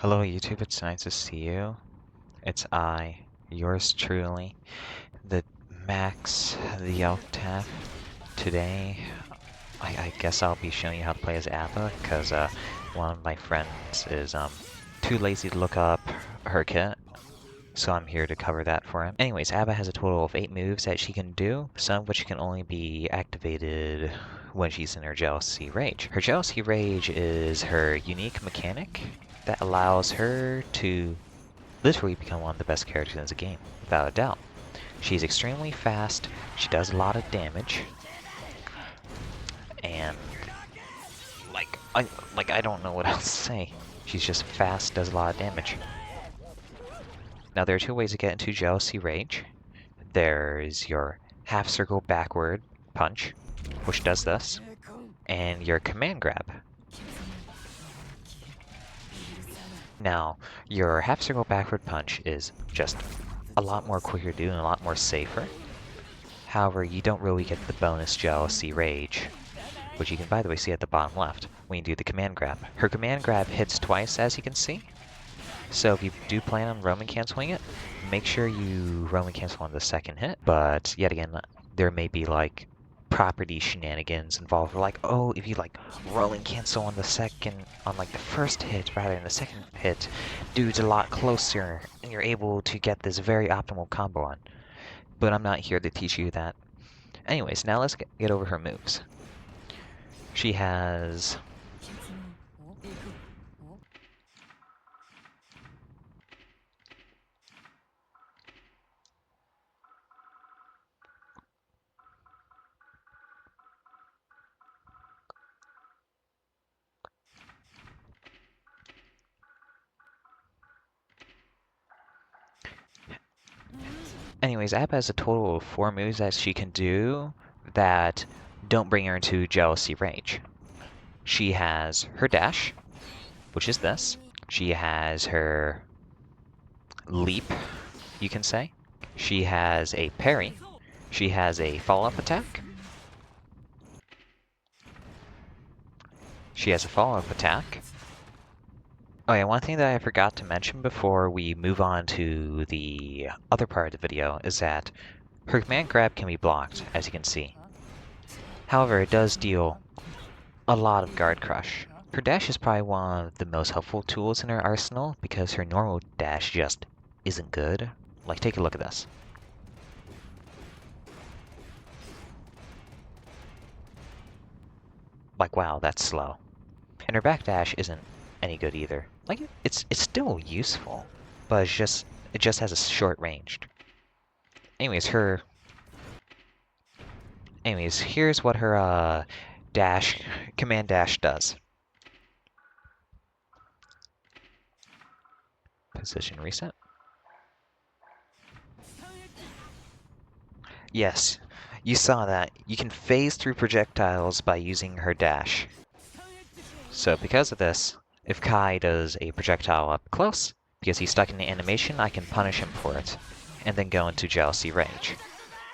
Hello YouTube, it's nice to see you. It's I, yours truly, the Max, the Octaf. Today, I guess I'll be showing you how to play as Abba, because one of my friends is too lazy to look up her kit, so I'm here to cover that for him. Anyways, Abba has a total of 8 moves that she can do, some of which can only be activated when she's in her Jealousy Rage. Her Jealousy Rage is her unique mechanic that allows her to literally become one of the best characters in the game, without a doubt. She's extremely fast, she does a lot of damage, and I don't know what else to say. She's just fast, does a lot of damage. Now there are 2 ways to get into Jealousy Rage. There's your half circle backward punch, which does this, and your command grab. Now, your half circle backward punch is just a lot more quicker to do and a lot more safer. However, you don't really get the bonus Jealousy Rage, which you can, by the way, see at the bottom left when you do the command grab. Her command grab hits twice, as you can see. So if you do plan on roaming canceling it, make sure you roaming cancel on the second hit. But yet again, there may be like property shenanigans involved. Like, oh, if you like rolling cancel on the first hit rather than the second hit, dude's a lot closer and you're able to get this very optimal combo on. But I'm not here to teach you that. Anyways, now let's get over her moves. She has Anyways, Abba has a total of 4 moves that she can do that don't bring her into Jealousy Rage. She has her dash, which is this. She has her leap, you can say. She has a parry. She has a follow-up attack. She has a follow-up attack. Oh yeah, one thing that I forgot to mention before we move on to the other part of the video is that her command grab can be blocked, as you can see. However, it does deal a lot of guard crush. Her dash is probably one of the most helpful tools in her arsenal because her normal dash just isn't good. Like, take a look at this. Like, wow, that's slow. And her back dash isn't any good either. Like, it's still useful, but it just has a short range. Anyways, here's what her command dash does. Position reset. Yes, you saw that. You can phase through projectiles by using her dash. So because of this, if Kai does a projectile up close, because he's stuck in the animation, I can punish him for it, and then go into Jealousy Rage.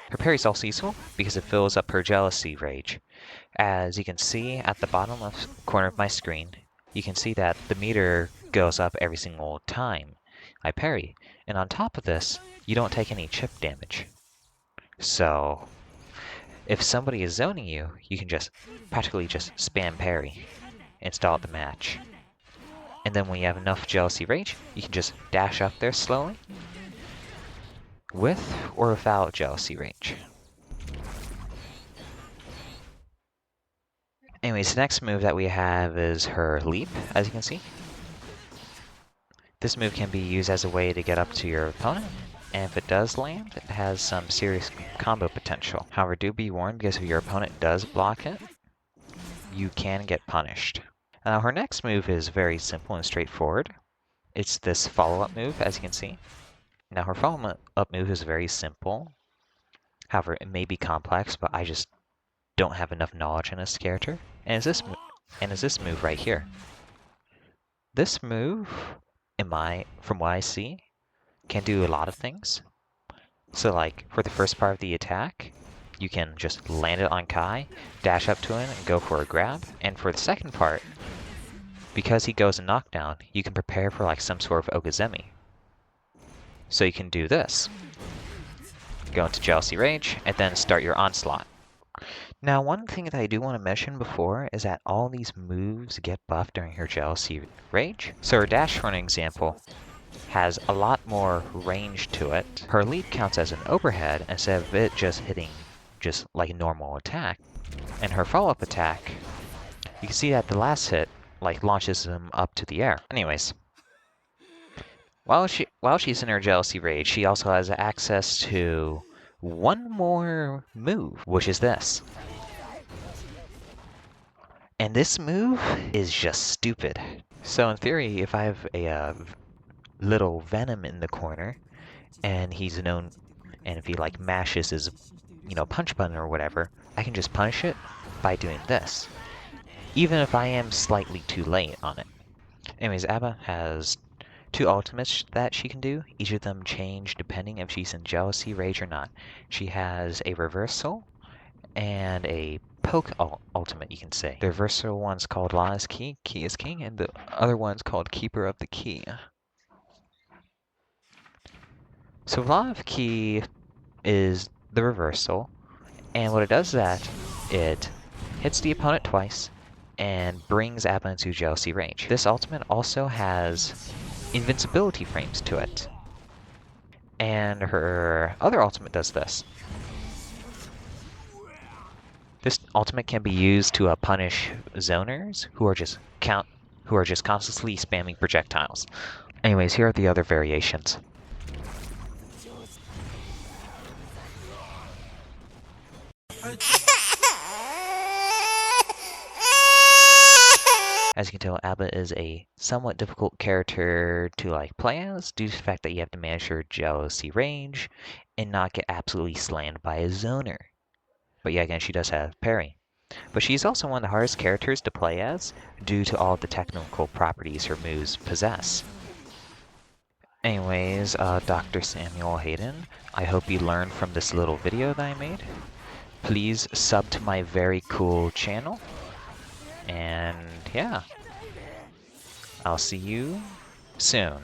Her parry is also useful because it fills up her Jealousy Rage. As you can see at the bottom left corner of my screen, you can see that the meter goes up every single time I parry. And on top of this, you don't take any chip damage. So, if somebody is zoning you, you can just practically just spam parry and stall the match. And then when you have enough Jealousy Rage, you can just dash up there slowly, with or without Jealousy Rage. Anyways, the next move that we have is her leap, as you can see. This move can be used as a way to get up to your opponent, and if it does land, it has some serious combo potential. However, do be warned, because if your opponent does block it, you can get punished. Now, her next move is very simple and straightforward. It's this follow-up move, as you can see. Now, her follow-up move is very simple. However, it may be complex, but I just don't have enough knowledge in this character. And is this move right here. This move, from what I see, can do a lot of things. So like, for the first part of the attack, you can just land it on Kai, dash up to him, and go for a grab. And for the second part, because he goes in knockdown, you can prepare for like some sort of Ogazemi. So you can do this. Go into Jealousy Rage, and then start your onslaught. Now, one thing that I do want to mention before is that all these moves get buffed during her Jealousy Rage. So her dash, for an example, has a lot more range to it. Her leap counts as an overhead instead of it just hitting just like a normal attack. And her follow-up attack, you can see that the last hit like launches him up to the air. Anyways, while she's in her Jealousy Rage, she also has access to one more move, which is this. And this move is just stupid. So in theory, if I have a little Venom in the corner, and he's known, and if he like mashes his, punch button or whatever, I can just punish it by doing this, even if I am slightly too late on it. Anyways, Abba has 2 ultimates that she can do. Each of them change depending if she's in Jealousy Rage or not. She has a reversal and a poke ultimate, you can say. The reversal one's called Law is Key, Key is King, and the other one's called Keeper of the Key. So Law of Key is the reversal, and what it does is that it hits the opponent twice and brings Abba into Jealousy Rage. This ultimate also has invincibility frames to it. And her other ultimate does this. This ultimate can be used to punish zoners who are just constantly spamming projectiles. Anyways, here are the other variations. As you can tell, Abba is a somewhat difficult character to play as due to the fact that you have to manage her Jealousy Range and not get absolutely slammed by a zoner. But yeah, again, she does have parry. But she's also one of the hardest characters to play as due to all the technical properties her moves possess. Anyways, Dr. Samuel Hayden, I hope you learned from this little video that I made. Please sub to my very cool channel. And yeah, I'll see you soon.